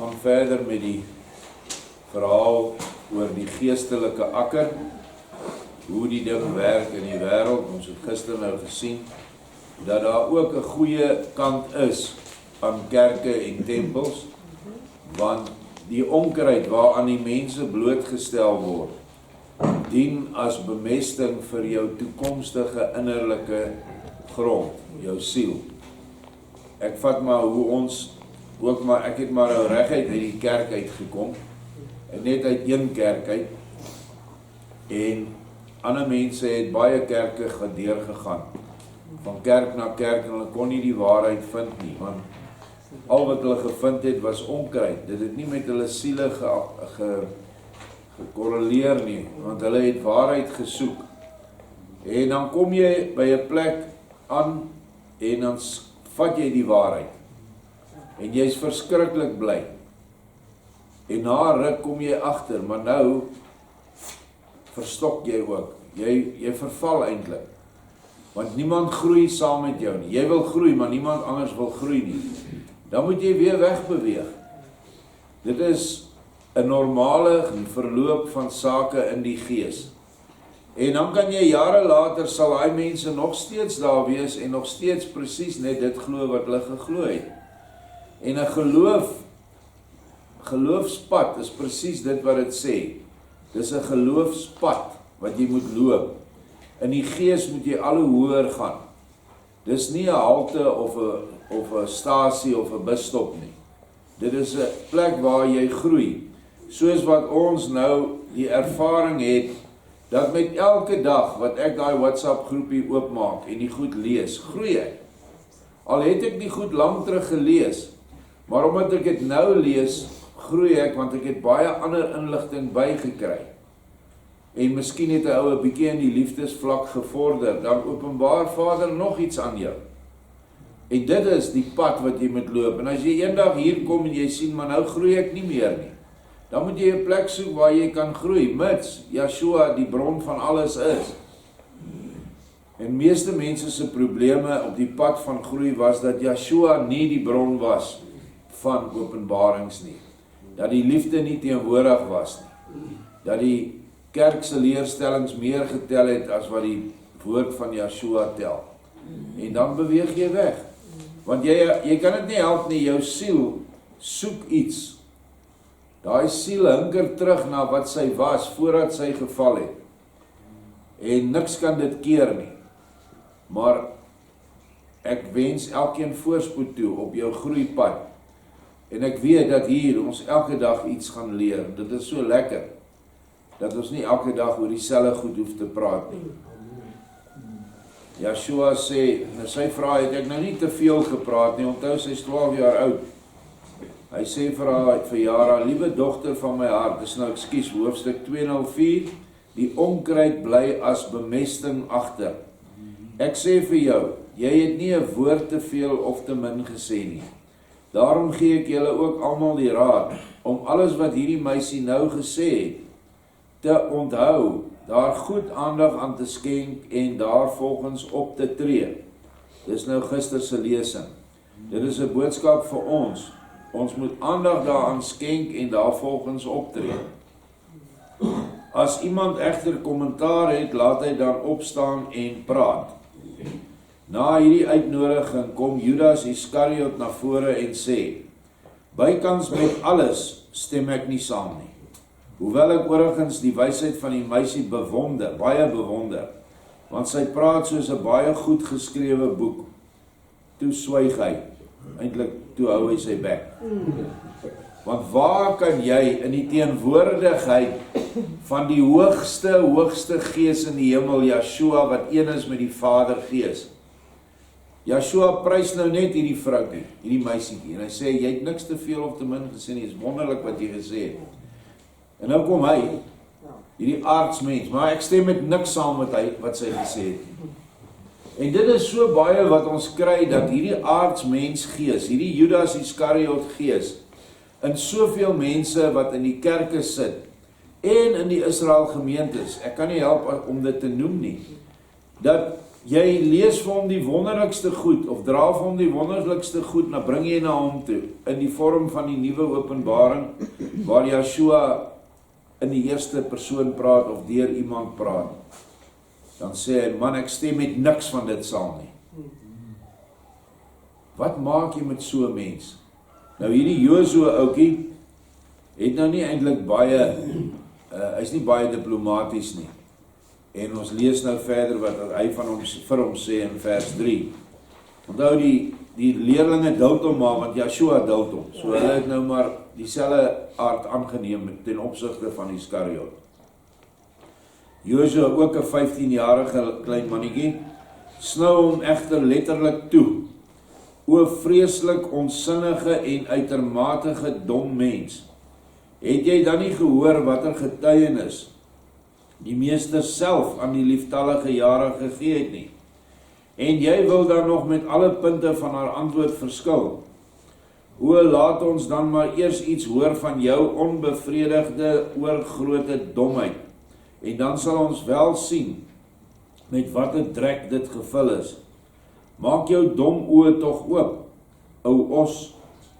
gaan verder met die verhaal oor die geestelike akker, hoe die ding werk in die wêreld. Ons het gister nou gesien, dat daar ook 'n goeie kant is aan kerke en tempels, want die onkruid waaraan die mense blootgestel word, dien as bemesting vir jou toekomstige innerlike grond, jou siel. Ek vat maar hoe ons, ook maar, ek het maar nou reguit uit die kerk uitgekom, en net uit een kerk uit, en ander mense het baie kerke deurgegaan, van kerk na kerk, en hulle kon nie die waarheid vind nie, want al wat hulle gevind het was onkruid, dit het nie met hulle siele gekorreleer nie, want hulle het waarheid gesoek, en dan kom jy by 'n plek aan, en dan vat jy die waarheid, en jy is verskriklik bly, en na ruk kom jy agter, maar nou verstok jy ook, jy verval eintlik, want niemand groei saam met jou nie, jy wil groei, maar niemand anders wil groei nie, dan moet jy weer wegbeweeg. Dit is 'n normale verloop van sake in die gees, en dan kan jy jare later, sal daai mense nog steeds daar wees, en nog steeds presies net dit glo wat hulle geglo het, en 'n geloofspad is presies dit wat dit sê, dis 'n geloofspad wat jy moet loop, in die gees moet jy al hoe hoër gaan, dis nie 'n halte of 'n stasie of 'n busstop nie, dit is 'n plek waar jy groei, soos wat ons nou die ervaring het, dat met elke dag wat ek daai WhatsApp groepie oopmaak en die goed lees, groei ek. Al het ek die goed lang terug gelees, maar omdat ek dit nou lees, groei ek, want ek het baie ander inligting bygekry. En miskien het 'n ou 'n bietjie in die liefdesvlak gevorder, dan openbaar Vader nog iets aan jou. En dit is die pad wat jy moet loop. En as jy eendag hier kom en jy sien, maar nou groei ek nie meer nie, dan moet jy 'n plek soek waar jy kan groei, mits Yeshua die bron van alles is. En meeste mense se probleme op die pad van groei was dat Yeshua nie die bron was van openbarings nie. Dat die liefde nie teenwoordig was nie. Dat die kerk se leerstellings meer getel het as wat die woord van Yeshua tel. En dan beweeg jy weg. Want jy kan dit nie help nie, jou siel soek iets. Daai siel hinker terug na wat sy was voordat sy geval het. En niks kan dit keer nie. Maar ek wens elkeen voorspoed toe op jou groeipad. En ek weet dat hier ons elke dag iets gaan leer. Dit is so lekker, dat ons nie elke dag oor dieselfde goed hoef te praat nie. Yeshua sê, en sy vra, het ek nou nie te veel gepraat nie, onthou sy is 12 jaar oud. Hy sê vir haar verjaar, liewe dogter van my hart, dis nou ekskuus, hoofstuk 204, die onkruid bly as bemesting agter. Ek sê vir jou, jy het nie 'n woord te veel of te min gesê nie. Daarom gee ek julle ook almal die raad, om alles wat hierdie meisie nou gesê het, te onthou, daar goed aandag aan te skenk en daarvolgens op te tree. Dis nou gister se lesing. Dit is 'n boodskap vir ons. Ons moet aandag daaraan skenk en daarvolgens optree. As iemand egter kommentaar het, laat hy dan opstaan en praat. Na hierdie uitnodiging kom Judas Iskariot na vore en sê, bykans met alles stem ek nie saam nie. Hoewel ek oorigins die wysheid van die meisie bewonder, baie bewonder, want sy praat soos 'n baie goed geskrewe boek. Toe swyg hy, eintlik toe hou hy sy bek. Want waar kan jy in die teenwoordigheid van die hoogste gees in die hemel, Yeshua, wat een is met die Vader Gees? Yeshua prys nou net hierdie vroukie, hierdie meisietjie, en hy sê, jy het niks te veel of te min gesê nie, is wonderlik wat jy gesê het. En nou kom hy, hierdie aardsmens, maar ek stem met niks saam met hy, wat sy gesê het. En dit is so baie wat ons kry, dat hierdie aardsmens gees, hierdie Judas Iskariot gees, in soveel mense wat in die kerke sit, en in die Israel gemeentes, ek kan nie help om dit te noem nie, dat jy lees vir hom die wonderlikste goed, of dra vir hom die wonderlikste goed, dan bring jy na hom toe, in die vorm van die nuwe openbaring, waar Yeshua in die eerste persoon praat, of deur iemand praat. Dan sê hy, man, ek stem met niks van dit saam nie. Wat maak jy met so 'n mens? Nou hierdie Josua oukie, het nou nie eintlik baie, hy's nie baie diplomaties nie. En ons lees nou verder wat hy vir hom sê in vers 3. Onthou die leerlinge duld hom maar, want Yeshua duld hom. So hulle het nou maar dieselfde aard aangeneem ten opsigte van Iskariot. Josua, ook 'n 15-jarige klein mannetjie, snou hom egter letterlik toe. O vreeslik onsinnige en uitermate dom mens. Het jy dan nie gehoor watter getuienis die meester self aan die lieftallige Jara gegee het nie? En jy wil dan nog met alle punte van haar antwoord verskil. O, laat ons dan maar eers iets hoor van jou onbevredigde oorgroote domheid, en dan sal ons wel sien met watter drek dit gevul is. Maak jou dom oë tog oop, ou os.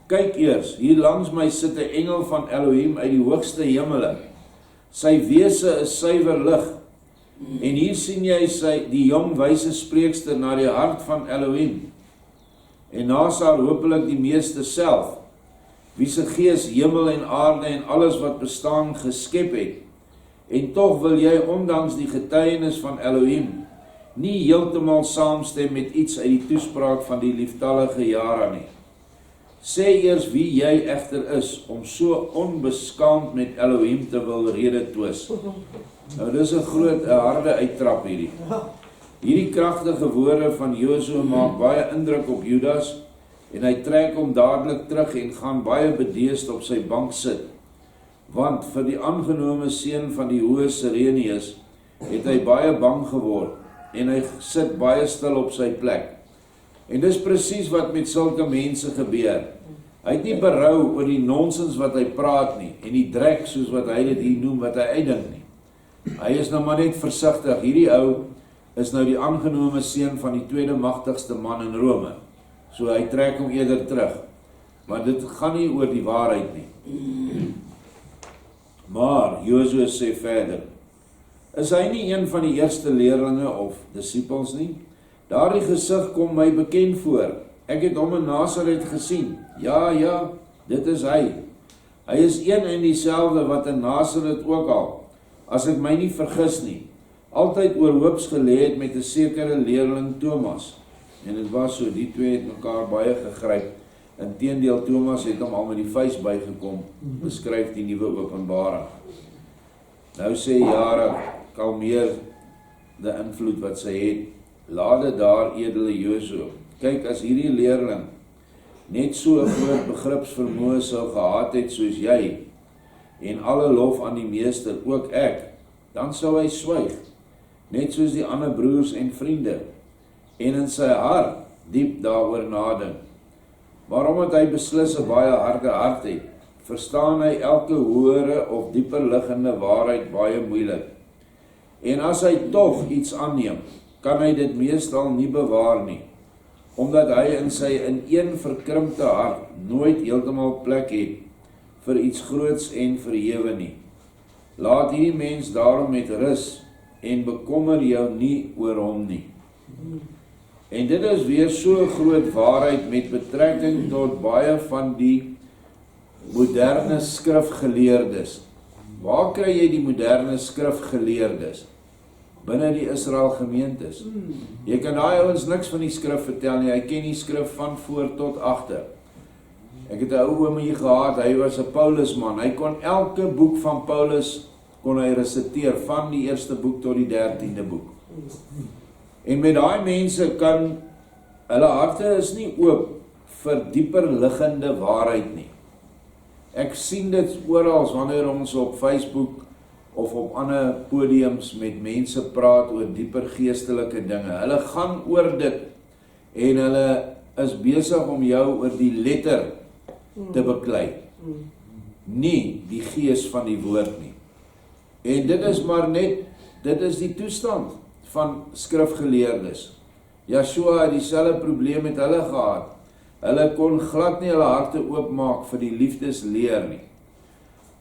Kyk eers, hier langs my sit 'n engel van Elohim uit die hoogste hemele. Sy wese is suiwer lig. En hier sien jy die jong wyse spreekster na die hart van Elohim. En naas haar hopelik die meeste self, wie se gees hemel en aarde en alles wat bestaan geskep het. En tog wil jy ondanks die getuienis van Elohim nie heeltemal saamstem met iets uit die toespraak van die lieftallige Jara nie. Sê eers wie jy egter is, om so onbeskaamd met Elohim te wil rede twis. Nou dis 'n harde uittrap hierdie. Hierdie kragtige woorde van Josua maak baie indruk op Judas, en hy trek hom dadelik terug en gaan baie bedeesd op sy bank sit. Want vir die aangenome seun van die hoë Sirenius het hy baie bang geword, en hy sit baie stil op sy plek. En dis presies wat met sulke mense gebeur. Hy het nie berou oor die nonsens wat hy praat nie, en die drek soos wat hy dit hier noem, wat hy uitdink nie. Hy is nou maar net versigtig. Hierdie ou is nou die aangenome seun van die tweede magtigste man in Rome. So hy trek hom eerder terug. Maar dit gaan nie oor die waarheid nie. Maar Josua sê verder, is hy nie een van die eerste leerlinge of disippels nie? Daardie gesig kom my bekend voor. Ek het hom in Nasaret gesien. Ja, dit is hy. Hy is een en dieselfde wat in Nasaret ook al, as ek my nie vergis nie, altyd oorhoops gelê het met 'n sekere leerling Thomas. En dit was so, die twee het mekaar baie gegryp. Inteendeel, Thomas het hom al met die vuis bygekom, beskryf die nuwe openbaring. Nou sê Jara, kalmeer die invloed wat sy het. Laat dit daar, edele Josua. Kyk, as hierdie leerling net so 'n groot begripsvermoë sou gehad het soos jy, en alle lof aan die meester, ook ek, dan sou hy swyg, net soos die ander broers en vriende, en in sy hart diep daaroor nadink. Maar omdat hy beslis 'n baie harde hart het, verstaan hy elke hoëre of dieper liggende waarheid baie moeilik. En as hy tog iets aanneem, kan hy dit meestal nie bewaar nie, omdat hy in sy ineen verkrimpte hart nooit heeltemal plek het vir iets groots en verhewe nie. Laat hierdie mens daarom met rus en bekommer jou nie oor hom nie. En dit is weer so groot waarheid met betrekking tot baie van die moderne skrifgeleerdes. Waar kry jy die moderne skrifgeleerdes? Binne die Israel gemeentes. Jy kan daai ouens niks van die skrif vertel nie, hy ken die skrif van voor tot agter. Ek het 'n ou oom hier gehad, hy was 'n Paulusman, hy kon elke boek van Paulus kon hy resiteer, van die eerste boek tot die 13de boek. En met daai mense kan, hulle harte is nie oop vir dieper liggende waarheid nie. Ek sien dit oral wanneer ons op Facebook of op ander podiums met mense praat oor dieper geestelike dinge. Hulle gaan oor dit en hulle is besig om jou oor die letter te beklei. Nie die gees van die woord nie. En dit is maar net, dit is die toestand van skrifgeleerdes. Yeshua het dieselfde probleem met hulle gehad. Hulle kon glad nie hulle harte oopmaak vir die liefdesleer nie.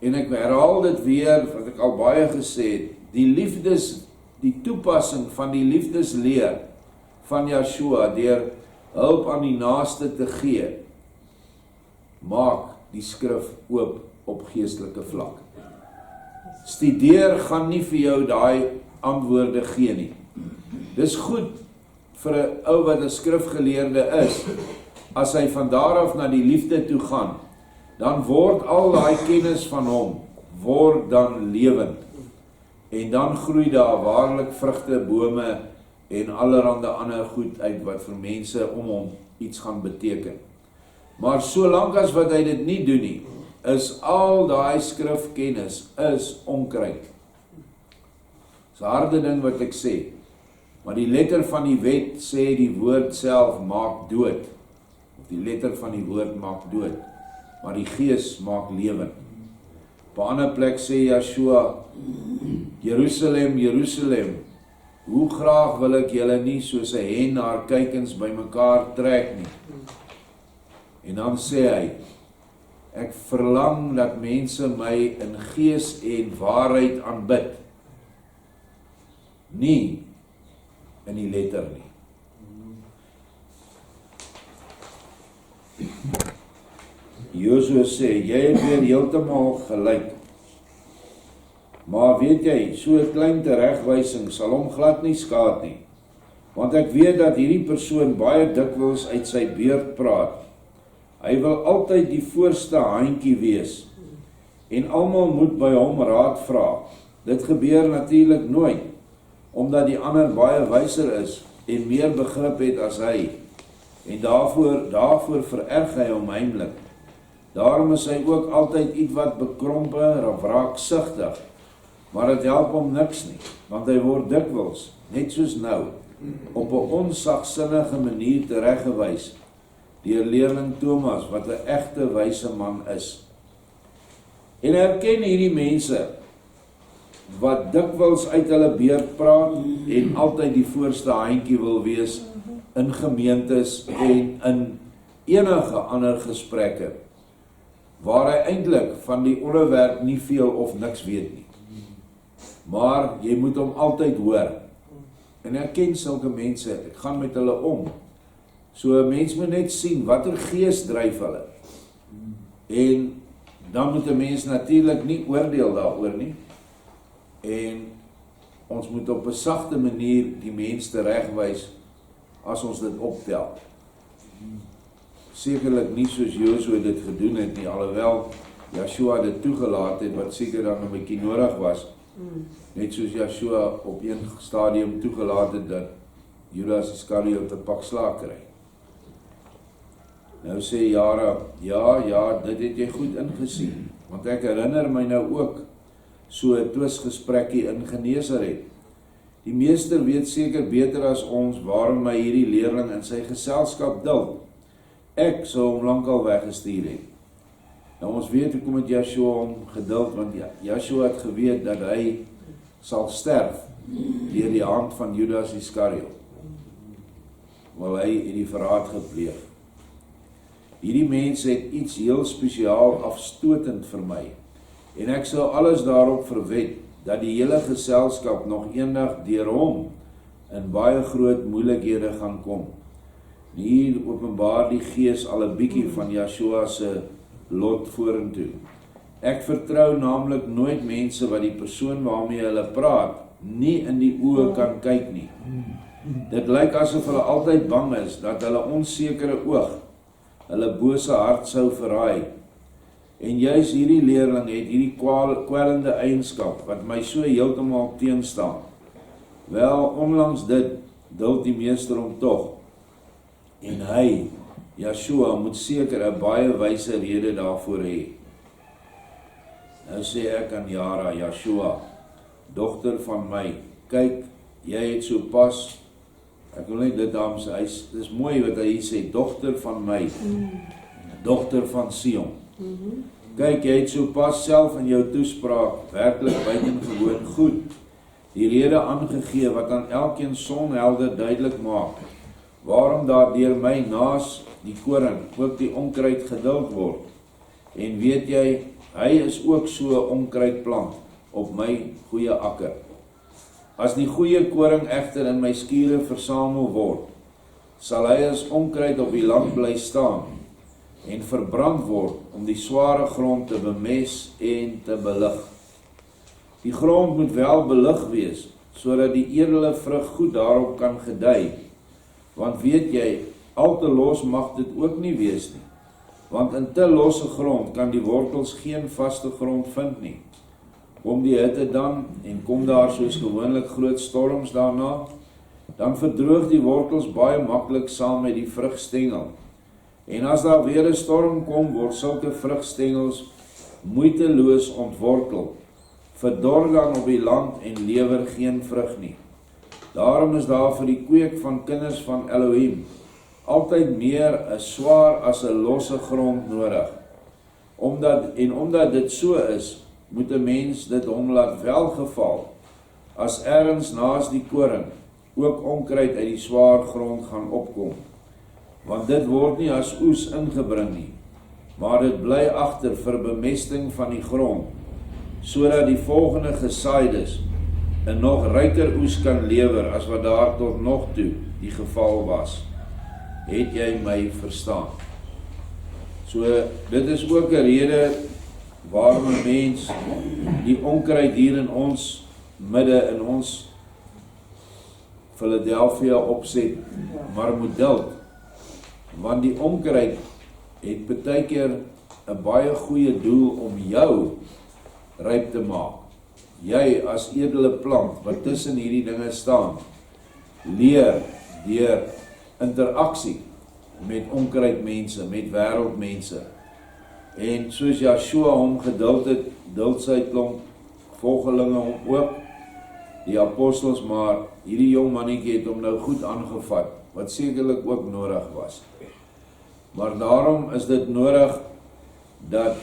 En ek herhaal dit weer, wat ek al baie gesê het, die toepassing van die liefdesleer van Yeshua deur hulp aan die naaste te gee, maak die skrif oop op geestelike vlak. Studeer gaan nie vir jou daai antwoorde gee nie. Dis goed vir 'n ou wat 'n skrifgeleerde is, as hy van daar af na die liefde toe gaan, dan word al daai kennis van hom, word dan lewend. En dan groei daar waarlik vrugte, bome en allerhande ander goed uit wat vir mense om hom iets gaan beteken. Maar solank as wat hy dit nie doen nie, is al daai skrifkennis is onkruid. Dis 'n harde ding wat ek sê, maar die letter van die wet sê die woord self maak dood, of die letter van die woord maak dood, maar die gees maak lewend. Op 'n ander plek sê Yeshua, Jerusalem, Jerusalem, hoe graag wil ek julle nie soos 'n hen haar kuikens bymekaar trek nie. En dan sê hy, ek verlang dat mense my in gees en waarheid aanbid, nie in die letter nie. Josua sê, jy het weer heeltemal gelyk. Maar weet jy, so 'n klein teregwysing sal hom glad nie skaad nie. Want ek weet dat hierdie persoon baie dikwels uit sy beurt praat. Hy wil altyd die voorste handjie wees. En almal moet by hom raad vra. Dit gebeur natuurlik nooit, omdat die ander baie wyser is en meer begrip het as hy. En daarvoor vererg hy hom heimlik. Daarom is hy ook altyd ietwat bekrompe of wraaksugtig. Maar dit help hom niks nie, want hy word dikwels, net soos nou, op 'n onsagsinnige manier tereggewys deur leerling Thomas, wat 'n egte wyse man is. En herken hierdie mense wat dikwels uit hulle beurt praat en altyd die voorste handjie wil wees in gemeentes en in enige ander gesprekke, waar hy eintlik van die onderwerp nie veel of niks weet nie. Maar jy moet hom altyd hoor. En herken sulke mense, ek gaan met hulle om. So 'n mens moet net sien watter gees dryf hulle. En dan moet 'n mens natuurlik nie oordeel daaroor nie. En ons moet op 'n sagte manier die mens teregwys as ons dit optel. Sekerlik nie soos Josua dit gedoen het nie, alhoewel Yeshua dit toegelaat het, wat seker dan 'n bietjie nodig was. Net soos Yeshua op een stadium toegelaat het dat Judas Iskariot 'n pak slaag kry. Nou sê Jara, ja, dit het jy goed ingesien, want ek herinner my nou ook so 'n twisgesprekkie in Genesaret. Die meester weet seker beter as ons waarom hy hierdie leerling in sy geselskap duld. Ek sou hom lankal weggestuur het. Nou ons weet hoekom het Yeshua hom geduld, want Yeshua het geweet dat hy sal sterf deur die hand van Judas Iskariot, want hy het die verraad gepleeg. Hierdie mens het iets heel spesiaal afstotend vir my, en ek sal alles daarop verwed, dat die hele geselskap nog eendag deur hom in baie groot moeilikhede gaan kom. Hier openbaar die Gees al 'n bietjie van Yeshua se lot vorentoe. Ek vertrou naamlik nooit mense wat die persoon waarmee hulle praat nie in die oë kan kyk nie. Dit lyk asof hulle altyd bang is dat hulle onsekere oog hulle bose hart sou verraai. En juis hierdie leerling het hierdie kwellende eienskap wat my so heeltemal teenstaan. Wel, onlangs dit duld die meester hom tog. En hy, Yeshua, moet seker 'n baie wyse rede daarvoor hê. Nou sê ek aan Jara, Yeshua, dogter van my, kyk, jy het so pas, ek wil net dit dames, dis mooi wat hy sê, dogter van my, dogter van Sion. Kyk, jy het so pas self in jou toespraak werklik buitengewoon goed die rede aangegee wat aan elkeen sonhelder duidelik maak, waarom daar deur my naas die koring ook die onkruid geduld word. En weet jy, hy is ook so onkruidplant op my goeie akker. As die goeie koring egter in my skure versamel word, sal hy as onkruid op die land bly staan en verbrand word om die sware grond te bemes en te belig. Die grond moet wel belig wees, sodat die edele vrug goed daarop kan gedei. Want weet jy, al te los mag dit ook nie wees nie. Want in te losse grond kan die wortels geen vaste grond vind nie. Kom die hitte dan, en kom daar soos gewoonlik groot storms daarna, dan verdroog die wortels baie maklik saam met die vrugstengel. En as daar weer 'n storm kom, word sulke vrugstengels moeiteloos ontwortel, verdor dan op die land en lewer geen vrug nie. Daarom is daar vir die kweek van kinders van Elohim altyd meer 'n swaar as 'n losse grond nodig. Omdat dit so is, moet 'n mens dit hom laat welgeval, as ergens naas die koring ook onkruid uit die swaar grond gaan opkom. Want dit word nie as oes ingebring nie, maar dit bly agter vir bemesting van die grond, sodat die volgende gesaaides 'n nog ryker oes kan lewer as wat daar tot nog toe die geval was. Het jy my verstaan? So, dit is ook 'n rede waarom 'n mens die onkruid hier in ons midde, in ons Philadelphia opset, maar moet duld. Want die onkruid het baie keer 'n baie goeie doel om jou ryp te maak. Jy as edele plant wat tussen hierdie dinge staan, leer deur interaksie met onkruidmense, met wêreldmense. En soos Joshua hom geduld het, duld sy klomp volgelinge hom ook, die apostels, maar hierdie jong mannetjie het hom nou goed aangevat, wat sekerlik ook nodig was. Maar daarom is dit nodig dat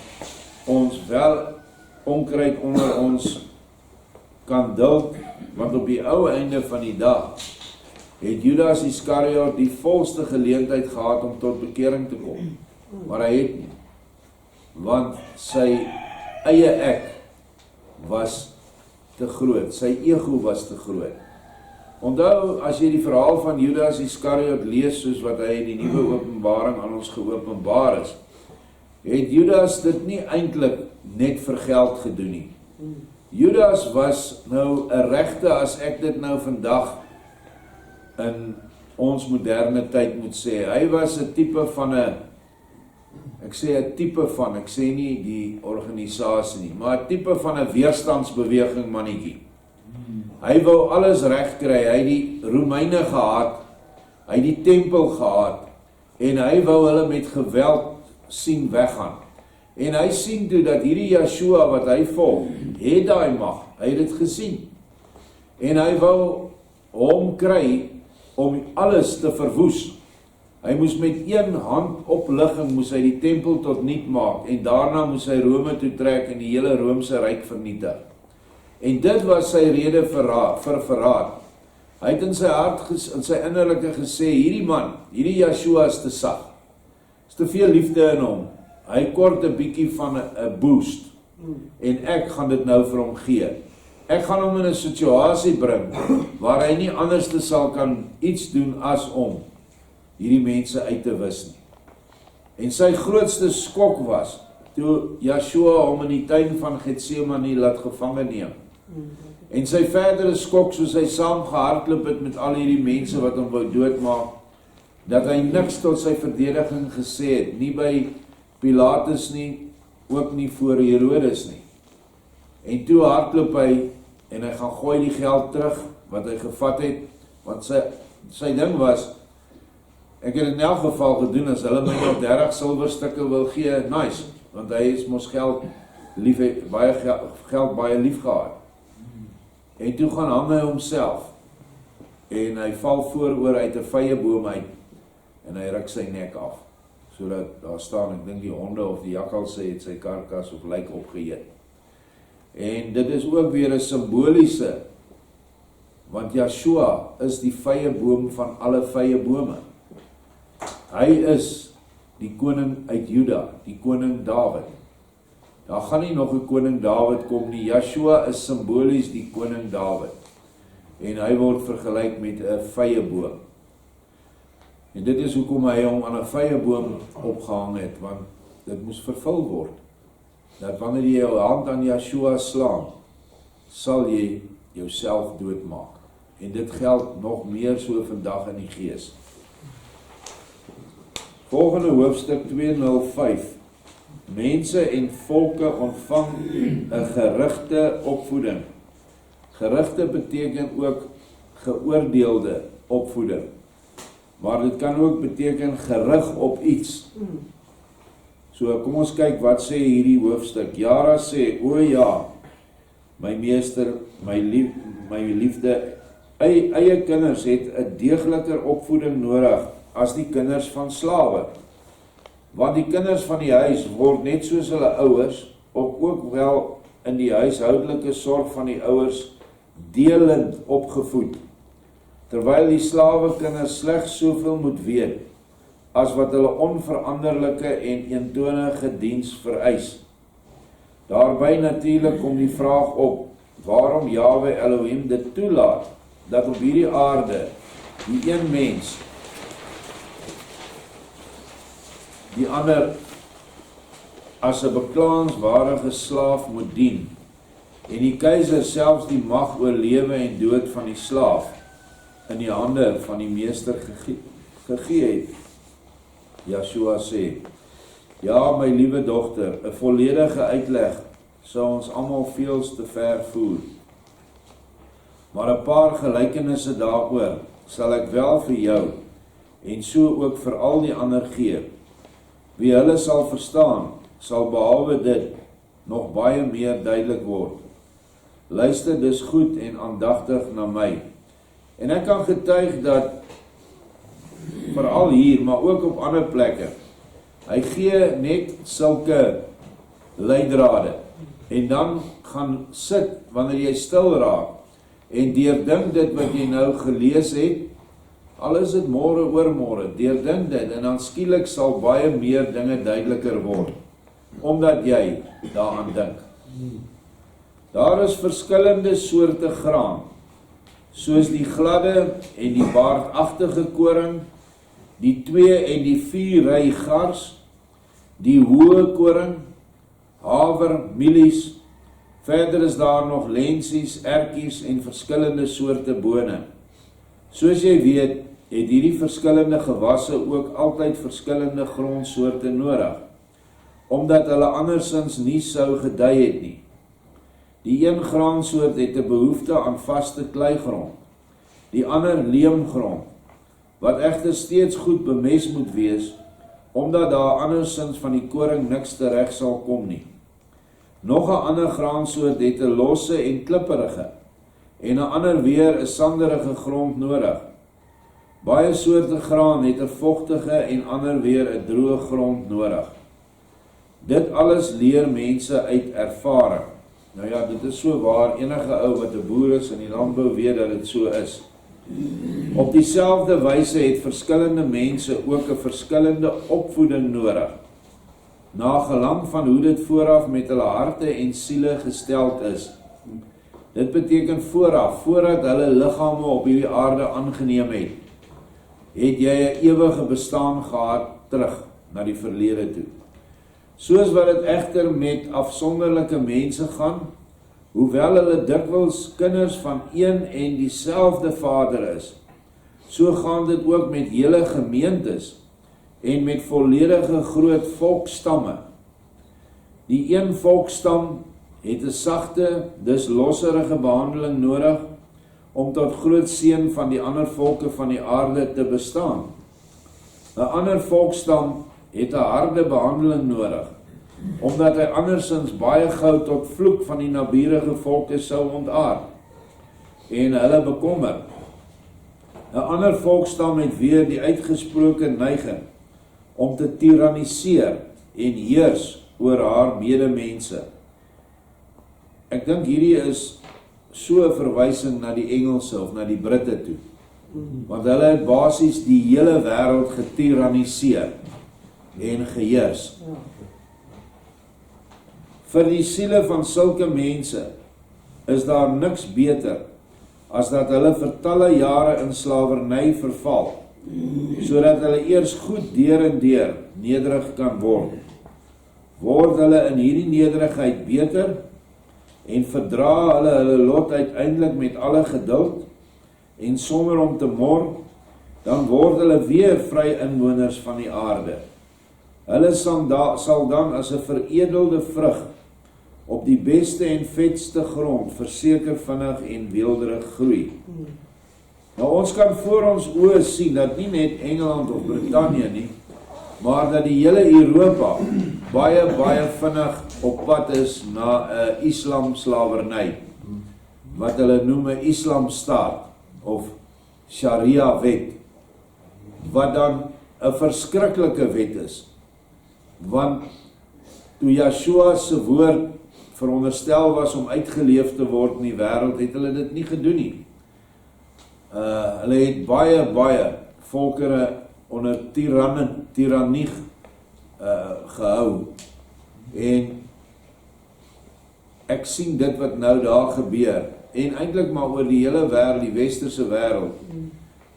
ons wel onkruid onder ons kan duld, want op die ou einde van die dag het Judas Iskariot die volste geleentheid gehad om tot bekering te kom, maar hy het nie, want sy eie ek was te groot, sy ego was te groot. Onthou, as jy die verhaal van Judas Iskariot lees, soos wat hy in die nuwe openbaring aan ons geopenbaar is, het Judas dit nie eintlik net vir geld gedoen nie. Judas was nou 'n regte, as ek dit nou vandag in ons moderne tyd moet sê, hy was 'n tipe van 'n, ek sê nie die organisasie nie, maar 'n tipe van 'n weerstandsbeweging mannetjie. Hy wou alles reg kry, hy het die Romeine gehaat, hy het die tempel gehaat, en hy wou hulle met geweld sien weggaan. En hy sien toe dat hierdie Joshua wat hy volg, het daai mag, hy het dit gesien. En hy wou hom kry om alles te verwoes. Hy moes met een handopligging moes hy die tempel tot niet maak, en daarna moes hy Rome toe trek en die hele Romeinse ryk vernietig. En dit was sy rede vir verraad. Hy het in sy hart, in sy innerlike gesê, hierdie man, hierdie Joshua is te sag. Is te veel liefde in hom. Hy kort 'n bietjie van 'n boost. En ek gaan dit nou vir hom gee. Ek gaan hom in 'n situasie bring waar hy nie anders te sal kan iets doen as om hierdie mense uit te wis nie. En sy grootste skok was toe Joshua hom in die tuin van Getsemane laat gevange neem. En sy verdere skok, soos hy saam gehardloop het met al hierdie mense wat hom wou doodmaak, dat hy niks tot sy verdediging gesê het, nie by Pilatus nie, ook nie voor Herodes nie. En toe hardloop hy, en hy gaan gooi die geld terug, wat hy gevat het, want sy ding was, ek het in elk geval gedoen, as hulle my nog 30 silverstukke wil gee, nice, want hy is mos geld baie lief gehad. En toe gaan hang hy homself, en hy val vooroor uit 'n vyeboom uit, en hy ruk sy nek af, sodat daar staan, ek dink die honde of die jakkalse het sy karkas of lijk opgeëet. En dit is ook weer 'n simboliese want Yeshua is die vye boom van alle vye bome. Hy is die koning uit Juda, die koning Dawid. Daar gaan nie nog 'n koning Dawid kom nie. Yeshua is simbolies die koning Dawid. En hy word vergelyk met 'n vye boom. En dit is hoekom hy hom aan 'n vye boom opgehang het, want dit moes vervul word. Dat wanneer jy jou hand aan Yeshua slaan, sal jy jouself doodmaak. En dit geld nog meer so vandag in die gees. Volgende hoofstuk 205. Mense en volke ontvang 'n gerigte opvoeding. Gerigte beteken ook geoordeelde opvoeding. Maar dit kan ook beteken gerig op iets. So kom ons kyk wat sê hierdie hoofstuk. Jara sê, o ja, my meester, my liefde, eie kinders het 'n deegliker opvoeding nodig as die kinders van slawe. Want die kinders van die huis word net soos hulle ouers, ook wel in die huishoudelike sorg van die ouers, delend opgevoed, terwyl die slawe kinders slegs soveel moet weet, as wat hulle onveranderlike en eentonige diens vereis. Daarby natuurlik kom die vraag op, waarom Jahwe Elohim dit toelaat, dat op hierdie aarde, die een mens, die ander as 'n beklaanswaardige slaaf moet dien, en die keiser selfs die mag oor lewe en dood van die slaaf in die hande van die meester gegee het. Yeshua sê, ja, my liewe dogter, 'n volledige uitleg sou ons almal veels te ver voer. Maar 'n paar gelykenisse daaroor sal ek wel vir jou, en so ook vir al die ander gee. Wie hulle sal verstaan, sal behalwe dit nog baie meer duidelik word. Luister dus goed en aandagtig na my. En ek kan getuig dat, veral hier, maar ook op ander plekke, hy gee net sulke leidrade, en dan gaan sit, wanneer jy stil raak, en deurdink dit wat jy nou gelees het, al is dit môre oor môre, deurdink dit, en dan skielik sal baie meer dinge duideliker word, omdat jy daaraan dink. Daar is verskillende soorte graan, soos die gladde en die baardagtige koring, die 2 en die 4 ry gars, die hoë koring, haver, mielies, verder is daar nog lensies, ertjies en verskillende soorte bone. Soos jy weet, het hierdie verskillende gewasse ook altyd verskillende grondsoorte nodig, omdat hulle andersins nie sou gedei het nie. Die een graansoort het 'n behoefte aan vaste kleigrond, die ander leemgrond, wat egter steeds goed bemest moet wees, omdat daar andersins van die koring niks tereg sal kom nie. Nog 'n ander graansoort het 'n losse en klipperige, en 'n ander weer 'n sanderige grond nodig. Baie soorte graan het 'n vogtige en ander weer 'n droë grond nodig. Dit alles leer mense uit ervaring. Nou ja, dit is so waar, enige ou wat 'n boer is in die landbou weet dat dit so is. Op dieselfde wyse het verskillende mense ook 'n verskillende opvoeding nodig, na gelang van hoe dit vooraf met hulle harte en siele gesteld is. Dit beteken vooraf, voordat hulle liggame op hierdie aarde aangeneem het jy 'n ewige bestaan gehad terug na die verlede toe. Soos wat dit egter met afsonderlike mense gaan, hoewel hulle dikwels kinders van een en dieselfde Vader is, so gaan dit ook met hele gemeentes en met volledige groot volkstamme. Die een volkstam het 'n sagte, dus losserige behandeling nodig om tot groot seën van die ander volke van die aarde te bestaan. 'n Ander volkstam het 'n harde behandeling nodig, omdat hy andersins baie gou tot vloek van die naburige volke sou ontaard en hulle bekommer. 'n Ander volkstam het weer die uitgesproke neiging om te tiranniseer en heers oor haar medemense. Ek dink hierdie is so 'n verwysing na die Engelse of na die Britte toe. Want hulle het basies die hele wêreld getiraniseer en geheers. Vir die siele van sulke mense is daar niks beter as dat hulle vir talle jare in slawerny verval, sodat hulle eers goed deur en deur nederig kan word. Word hulle in hierdie nederigheid beter en verdra hulle lot uiteindelik met alle geduld en sonder om te mor, dan word hulle weer vry inwoners van die aarde. Hulle sal dan as 'n veredelde vrug op die beste en vetste grond verseker vinnig en weelderig groei. Nou ons kan voor ons oë sien dat nie net Engeland of Brittanje nie, maar dat die hele Europa baie vinnig op pad is na 'n islamslawerny, wat hulle noem 'n islamstaat of Sharia wet, wat dan 'n verskriklike wet is, want toe Yeshua se woord veronderstel was om uitgeleef te word in die wêreld, het hulle dit nie gedoen nie. Hulle het baie volkere onder tirannie gehou, en ek sien dit wat nou daar gebeur, en eintlik maar oor die hele wêreld, die westerse wêreld,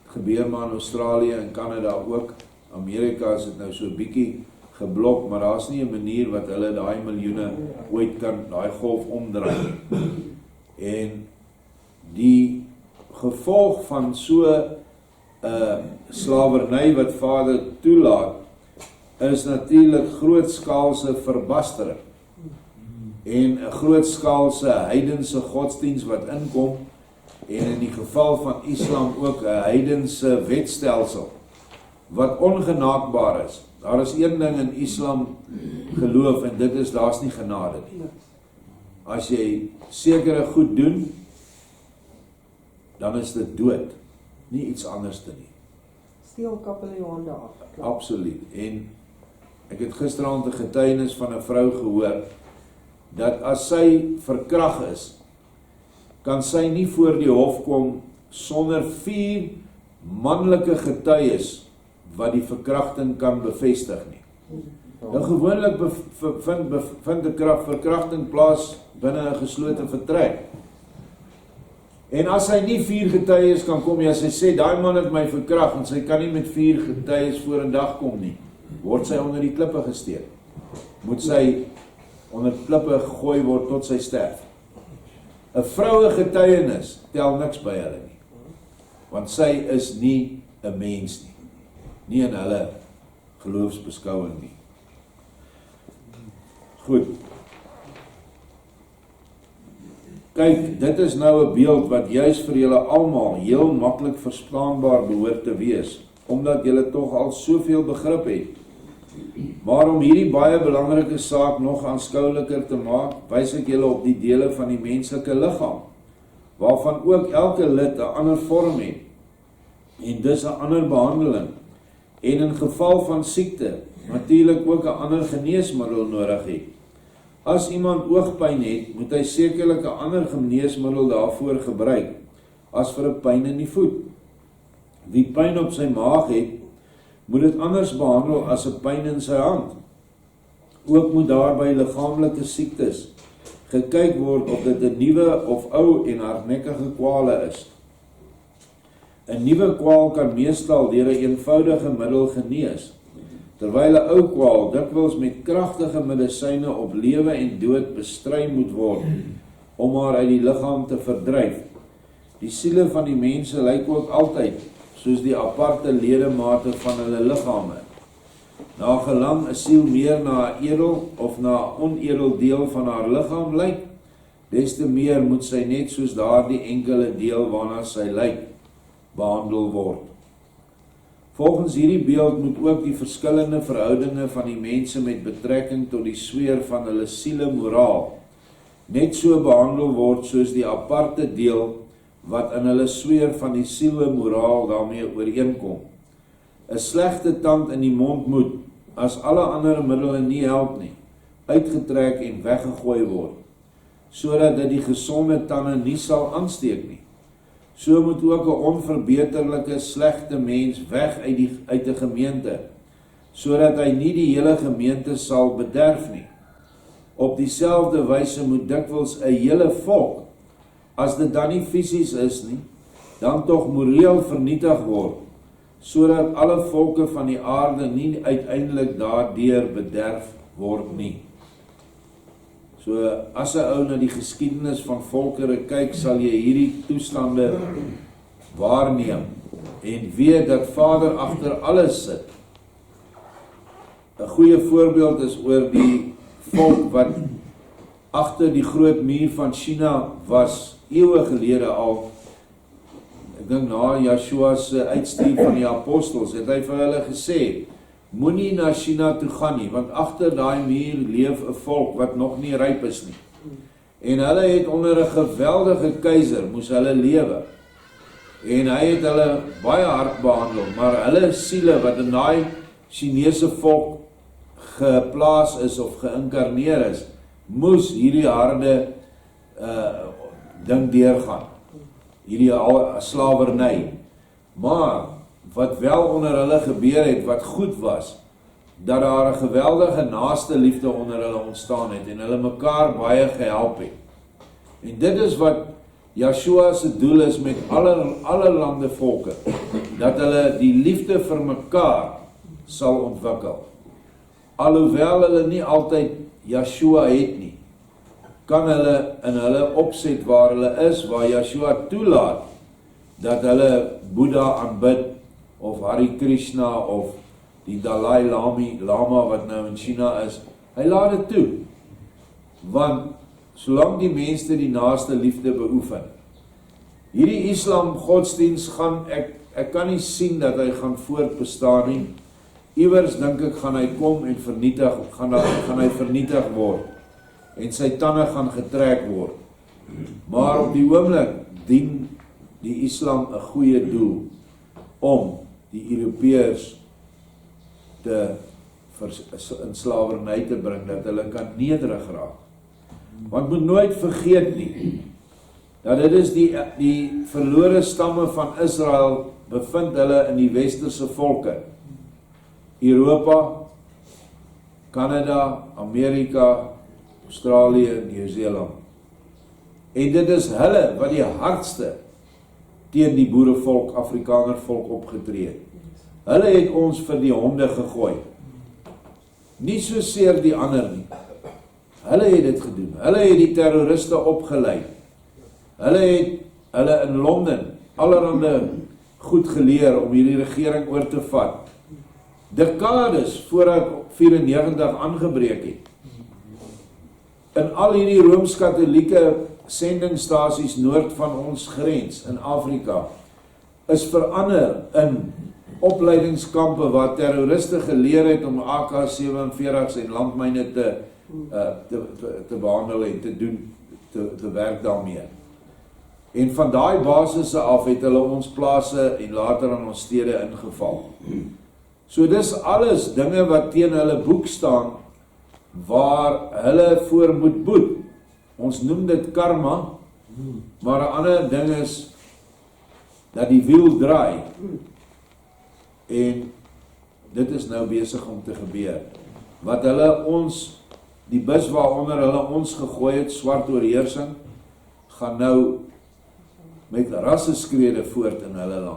gebeur maar in Australië en Kanada ook. Amerika is dit nou so 'n bietjie geblok, maar daar's nie 'n manier wat hulle daai miljoene ooit kan daai golf omdraai. En die gevolg van so slawerny wat Vader toelaat, is natuurlik grootskaalse verbastering en 'n grootskaalse heidense godsdiens wat inkom, en in die geval van Islam ook 'n heidense wetstelsel wat ongenaakbaar is. Daar is een ding in Islam geloof, en dit is daar's nie genade nie. As jy sekere goed doen, dan is dit dood, nie iets anders te nie. Steel kappel jou hande af. Absoluut. En ek het gisteraand 'n getuienis van 'n vrou gehoor, dat as sy verkrag is, kan sy nie voor die hof kom sonder 4 manlike getuies wat die verkrachting kan bevestig nie. Nou gewoonlik vind 'n verkrachting plaas binne 'n geslote vertrek. En as sy nie 4 getuies kan kom, as sy sê, daai man het my verkrag, en sy kan nie met 4 getuies voor 'n dag kom nie, word sy onder die klippe gesteek. Moet sy onder klippe gegooi word tot sy sterf. 'n vroue getuienis tel niks by hulle nie, want sy is nie 'n mens nie in hulle geloofsbeskouing nie. Goed. Kyk, dit is nou 'n beeld wat juis vir julle almal heel maklik verstaanbaar behoort te wees, omdat julle tog al soveel begrip het. Maar om hierdie baie belangrike saak nog aanskouliker te maak, wys ek julle op die dele van die menslike liggaam, waarvan ook elke lid 'n ander vorm het, en dus 'n ander behandeling, en in geval van siekte, natuurlik ook 'n ander geneesmiddel nodig het. As iemand oogpyn het, moet hy sekerlik 'n ander geneesmiddel daarvoor gebruik, as vir 'n pyn in die voet. Wie pyn op sy maag het, moet dit anders behandel as 'n pyn in sy hand. Ook moet daar by liggaamlike siektes gekyk word of dit 'n nuwe of ou en hardnekkige kwale is. 'n Nuwe kwaal kan meestal deur 'n eenvoudige middel genees, terwyl 'n ou kwaal dikwels met kragtige medisyne op lewe en dood bestry moet word om haar uit die liggaam te verdryf. Die siele van die mense lyk ook altyd soos die aparte ledemate van hulle liggame. Na gelang 'n siel meer na 'n edel of na 'n onedel deel van haar liggaam lyk, des te meer moet sy net soos daardie enkele deel waarna sy lyk behandel word. Volgens hierdie beeld moet ook die verskillende verhoudinge van die mense met betrekking tot die sfeer van hulle siele moraal net so behandel word soos die aparte deel wat in hulle sfeer van die siele moraal daarmee ooreenkom. 'n Slegte tand in die mond moet, as alle ander middele nie help nie, uitgetrek en weggegooi word. sodat dit die gesonde tande nie sal aansteek nie. So moet ook 'n onverbeterlike, slegte mens weg uit 'n gemeente, sodat hy nie die hele gemeente sal bederf nie. Op dieselfde wyse moet dikwels 'n hele volk, as dit dan nie fisies is nie, dan tog moreel vernietig word, sodat alle volke van die aarde nie uiteindelik daardeur bederf word nie. So, as 'n ou na die geskiedenis van volkere kyk, sal jy hierdie toestande waarneem en weet dat Vader agter alles sit. 'n Goeie voorbeeld is oor die volk wat agter die groot muur van China was, eeue gelede al. Ek dink na Joshua se uitstuur van die apostels, het hy vir hulle gesê, moenie na China toe gaan nie, want agter daai muur leef 'n volk wat nog nie ryp is nie. En hulle het onder 'n geweldige keiser moes hulle lewe. En hy het hulle baie hard behandel, maar hulle siele wat in daai Chinese volk geplaas is of geïnkarneer is, moes hierdie harde ding deurgaan. Hierdie slawerny. Maar wat wel onder hulle gebeur het, wat goed was, dat daar 'n geweldige naaste liefde onder hulle ontstaan het en hulle mekaar baie gehelp het. En dit is wat Joshua se doel is met allerlei volke, dat hulle die liefde vir mekaar sal ontwikkel. Alhoewel hulle nie altyd Joshua het nie, kan hulle in hulle opset waar hulle is, waar Joshua toelaat dat hulle Boeddha aanbid, of Hare Krishna, of die Dalai Lama wat nou in China is, hy laat dit toe. Want solank die mense die naaste liefde beoefen, hierdie Islam godsdienst gaan, ek kan nie sien dat hy gaan voortbestaan nie. Iewers dink ek gaan hy kom en gaan hy vernietig word en sy tande gaan getrek word. Maar op die oomblik dien die Islam 'n goeie doel om die Europeërs in slawerny te bring, dat hulle kan nederig raak. Want moet nooit vergeet nie, dat dit is die verlore stamme van Israel, bevind hulle in die westerse volke. Europa, Kanada, Amerika, Australië, Nieu-Seeland. En dit is hulle wat die hardste teen die boerevolk, Afrikanervolk opgetree het. Hulle het ons vir die honde gegooi. Nie so seer die ander nie. Hulle het dit gedoen. Hulle het die terroriste opgelei. Hulle het hulle in Londen allerhande goed geleer om hierdie regering oor te vat. Dekades voordat 94 aangebreek het. In al hierdie Rooms-Katholieke sendingstasies noord van ons grens in Afrika is verander in opleidingskampe waar terroriste geleer het om AK-47's en landmyne te behandel en te doen, te werk daarmee. En van daai basisse af het hulle ons plase en later in ons stede ingeval. So dis alles dinge wat teen hulle boek staan, waar hulle voor moet boet. Ons noem dit karma, maar 'n ander ding is dat die wiel draai. En dit is nou besig om te gebeur. Wat hulle ons, die bus waaronder hulle ons gegooi het, swart oorheersing, gaan nou met rasseskrede voort in hulle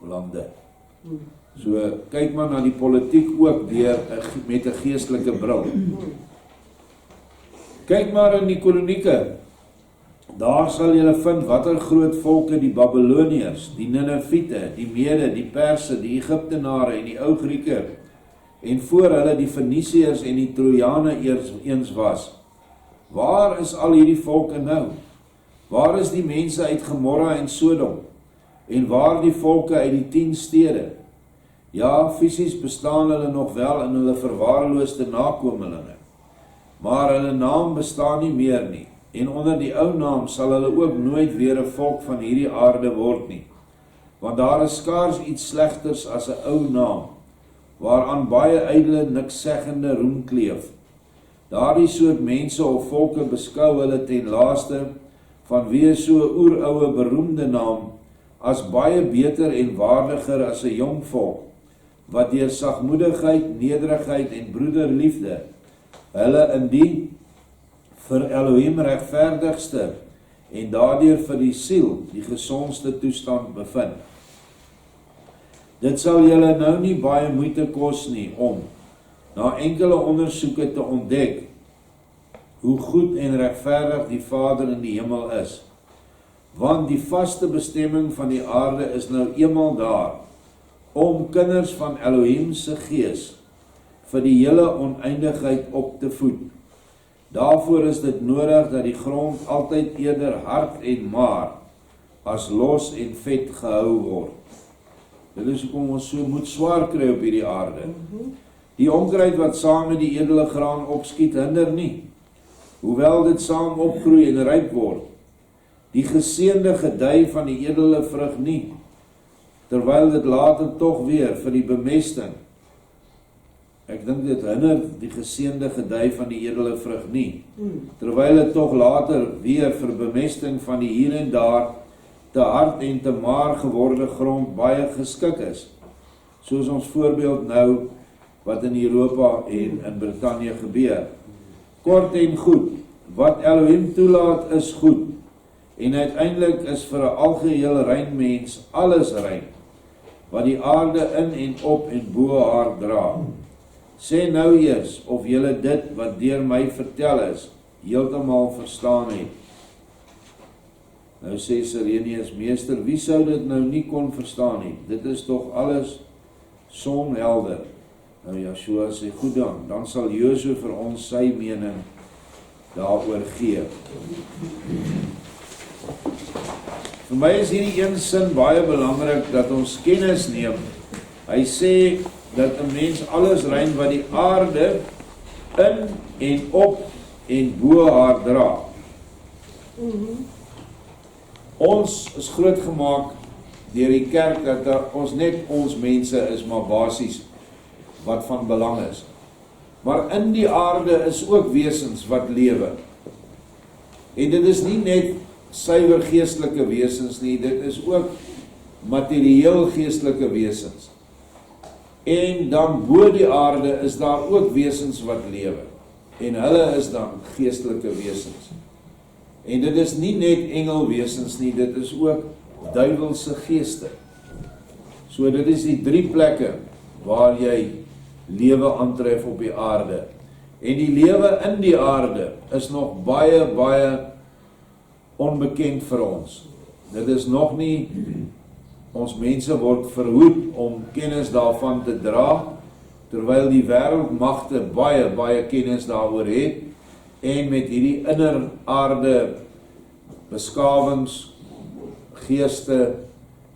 lande. So kyk maar na die politiek ook met 'n geestelike bril. Kyk maar in die kronieke. Daar sal julle vind watter groot volke die Babyloniërs, die Nineviete, die Mede, die Perse, die Egiptenare en die ou Grieke, en voor hulle die Fenisiërs en die Trojane eens was. Waar is al hierdie volke nou? Waar is die mense uit Gomorra en Sodom? En waar die volke uit die 10 stede? Ja, fisies bestaan hulle nog wel in hulle verwaarloosde nakomelinge, maar hulle naam bestaan nie meer nie, en onder die ou naam sal hulle ook nooit weer 'n volk van hierdie aarde word nie, want daar is skaars iets slegters as 'n ou naam, waaraan baie ydelle nikszeggende roem kleef. Daardie soort mense of volke beskou hulle ten laaste vanweë so oeroue beroemde naam as baie beter en waardiger as 'n jong volk, wat deur sagmoedigheid, nederigheid en broederliefde hulle in die vir Elohim regverdigste en daardeur vir die siel die gesondste toestand bevind. Dit sal julle nou nie baie moeite kos nie om na enkele ondersoeke te ontdek hoe goed en regverdig die Vader in die hemel is. Want die vaste bestemming van die aarde is nou eenmaal daar om kinders van Elohim se gees vir die hele oneindigheid op te voed. Daarvoor is dit nodig dat die grond altyd eerder hard en maar as los en vet gehou word. Dit is hoekom ons so moet swaar kry op hierdie aarde. Die onkruid wat saam met die edele graan opskiet, hinder nie, hoewel dit saam opgroei en ryp word. Die geseënde gedei van die edele vrug nie, terwyl dit later tog weer vir die bemesting. Ek dink dit hinder die geseënde gedei van die edele vrug nie, terwyl dit tog later weer vir bemesting van die hier en daar te hard en te maar geworde grond baie geskik is, soos ons voorbeeld nou wat in Europa en in Brittanje gebeur. Kort en goed, wat Elohim toelaat is goed, en uiteindelik is vir 'n algeheel rein mens alles rein, wat die aarde in en op en bo haar dra. Sê nou eers of julle dit wat deur my vertel is, heeltemal verstaan het. Nou sê Sirenius, meester, wie sou dit nou nie kon verstaan nie? Dit is tog alles sonhelder. Nou Yeshua sê, goed dan sal Josua vir ons sy mening daaroor gee. Vir my is hierdie een sin baie belangrik, dat ons kennis neem. Hy sê, dat 'n mens alles rein wat die aarde in en op en bo haar dra. Ons is groot gemaak deur die kerk dat ons net ons mense is maar basies wat van belang is. Maar in die aarde is ook wesens wat lewe. En dit is nie net suiwer geestelike wesens nie, dit is ook materieel geestelike wesens. En dan bo die aarde is daar ook wesens wat lewe. En hulle is dan geestelike wesens. En dit is nie net engelwesens nie, dit is ook duiwelse geeste. So dit is die 3 plekke waar jy lewe aantref op die aarde. En die lewe in die aarde is nog baie, baie onbekend vir ons. Dit is nog nie, ons mense word verhoed om kennis daarvan te dra, terwyl die wêreldmagte baie, baie kennis daaroor het, en met hierdie inneraarde beskawings, geeste,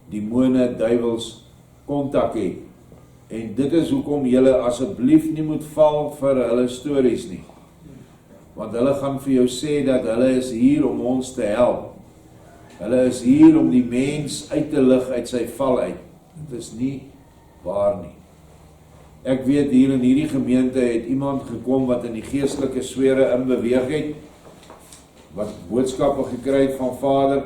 demone, duiwels, kontak het. En dit is hoekom julle asseblief nie moet val vir hulle stories nie. Want hulle gaan vir jou sê dat hulle is hier om ons te help. Hulle is hier om die mens uit te lig uit sy val uit. Dit is nie waar nie. Ek weet hier in hierdie gemeente het iemand gekom wat in die geestelike sfere inbeweeg het, wat boodskappe gekry het van Vader,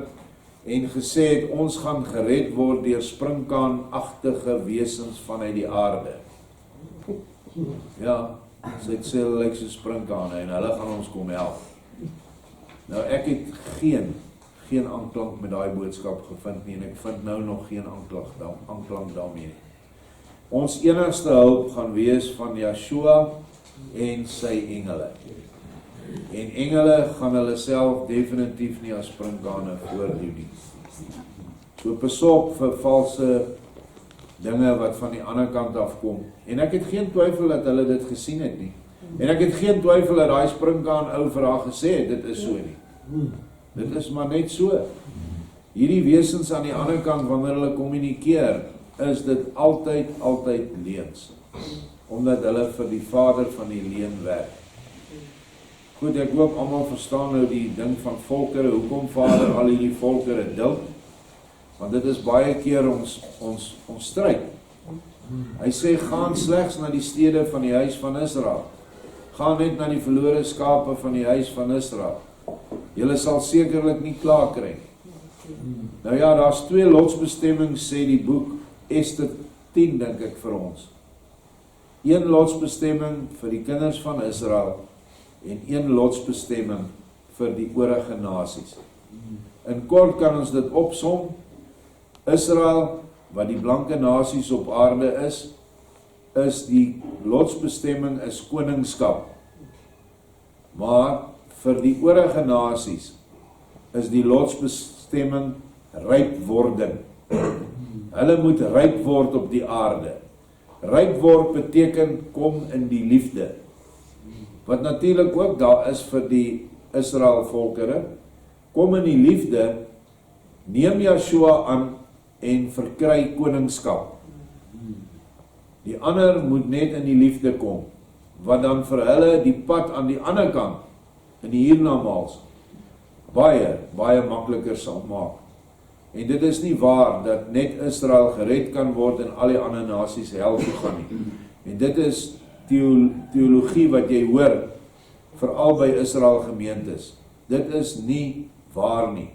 en gesê het, ons gaan gered word deur springkaanagtige wesens vanuit die aarde. Ja, sy het sê hulle lyk so springkane, en hulle gaan ons kom help. Nou ek het geen aanklank met daai boodskap gevind nie, en ek vind nou nog geen aanklank daarmee nie. Ons enigste hulp gaan wees van Yeshua en sy engele. En engele gaan hulle self definitief nie as springkane voordoen nie. So pas op vir valse dinge wat van die ander kant afkom. En ek het geen twyfel dat hulle dit gesien het nie. En ek het geen twyfel dat daai springkaan ou vir haar gesê het, dit is so nie. Dit is maar net so. Hierdie wesens aan die ander kant, wanneer hulle kommunikeer, is dit altyd leuns. Omdat hulle vir die vader van die leuen werk. Goed, ek hoop almal verstaan nou die ding van volkere, hoekom Vader al hierdie volkere duld, want dit is baie keer ons stryd. Hy sê, gaan slegs na die stede van die huis van Israel. Gaan net na die verlore skape van die huis van Israel. Julle sal sekerlik nie klaar kry. Nou ja, daar's 2 lotsbestemmings, sê die boek Ester 10, dink ek vir ons. 1 lotsbestemming vir die kinders van Israel en 1 lotsbestemming vir die oorige nasies. In kort kan ons dit opsom. Israel, wat die blanke nasies op aarde is die lotsbestemming is koningskap. Maar vir die oorige nasies is die lotsbestemming ryp wording. Hulle moet ryp word op die aarde. Ryp word beteken kom in die liefde. Wat natuurlik ook daar is vir die Israel volkere, kom in die liefde, neem Joshua aan en verkry koningskap. Die ander moet net in die liefde kom, wat dan vir hulle die pad aan die ander kant, in die hiernamaals, baie makliker sal maak. En dit is nie waar dat net Israel gered kan word en al die ander nasies hel toe gaan nie. En dit is teologie wat jy hoor, veral by Israel gemeentes. Dit is nie waar nie.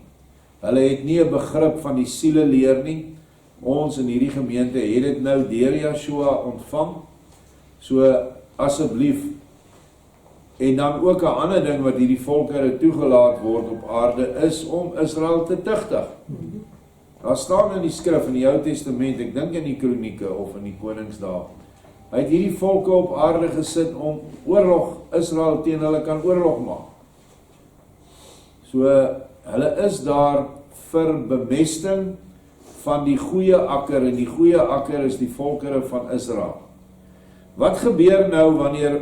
Hulle het nie 'n begrip van die siele leer nie. Ons in hierdie gemeente het dit nou deur Joshua ontvang. So asseblief. En dan ook 'n ander ding wat hierdie volkere toegelaat word op aarde is om Israel te tugtig. Daar staan in die skrif in die Ou Testament, ek dink in die Kronieke of in die Koningsdae, hy het hierdie volke op aarde gesit om oorlog, Israel teen hulle kan oorlog maak. So hulle is daar vir bemesting van die goeie akker, en die goeie akker is die volkere van Israel. Wat gebeur nou wanneer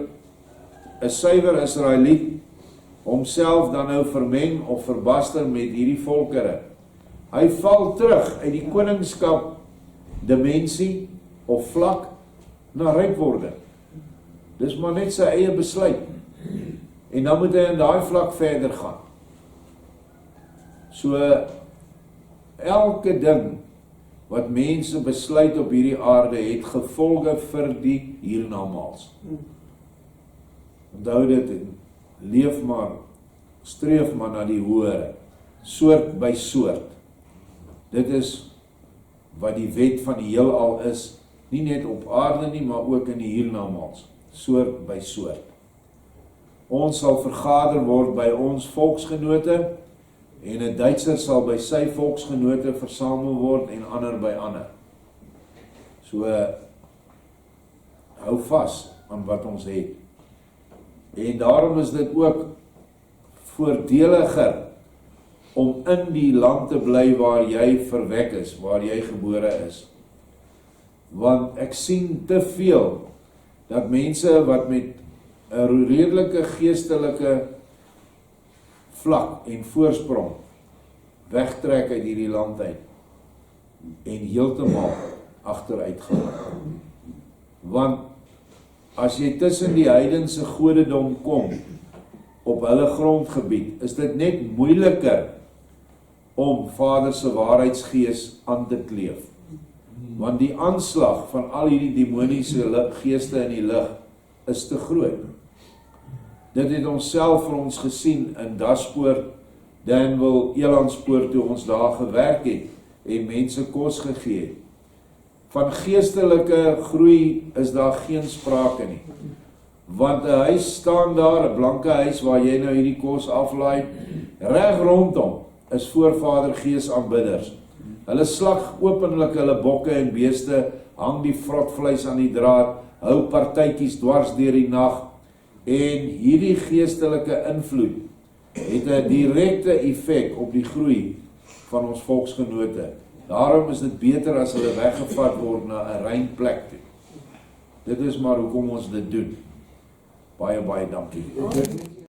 'n suiwer Israeliet homself dan nou vermeng of verbaster met hierdie volkere? Hy val terug uit die koningskap dimensie of vlak na rypwording. Dis maar net sy eie besluit. En dan moet hy in daai vlak verder gaan. So elke ding wat mense besluit op hierdie aarde het gevolge vir die hiernamaals. Onthou dit en leef maar, streef maar na die hoëre, soort by soort. Dit is wat die wet van die heelal is, nie net op aarde nie, maar ook in die hiernamaals, soort by soort. Ons sal vergader word by ons volksgenote, en 'n Duitser sal by sy volksgenote versamel word en ander by ander. So hou vas aan wat ons het. En daarom is dit ook voordeliger om in die land te bly waar jy verwek is, waar jy gebore is. Want ek sien te veel dat mense wat met 'n redelike geestelike vlak en voorsprong wegtrek uit hierdie land uit en heeltemal agteruit gaan. Want as jy tussen die heidense godedom kom op hulle grondgebied, is dit net moeiliker om Vader se waarheidsgees aan te kleef. Want die aanslag van al hierdie demoniese geeste in die lig is te groot. Dit het ons self vir ons gesien in Daspoort, Danville, Elandspoort, toe ons daar gewerk het en mense kos gegee het. Van geestelike groei is daar geen sprake nie. Want 'n huis staan daar, 'n blanke huis waar jy nou hierdie kos aflaai, reg rondom is voorvadergees aanbidders. Hulle slag openlik hulle bokke en beeste, hang die vrotvleis aan die draad, hou partytjies dwars deur die nag, en hierdie geestelike invloed het 'n direkte effek op die groei van ons volksgenote. Daarom is dit beter as hulle weggevat word na 'n rein plek toe. Dit is maar hoekom ons dit doen. Baie dankie.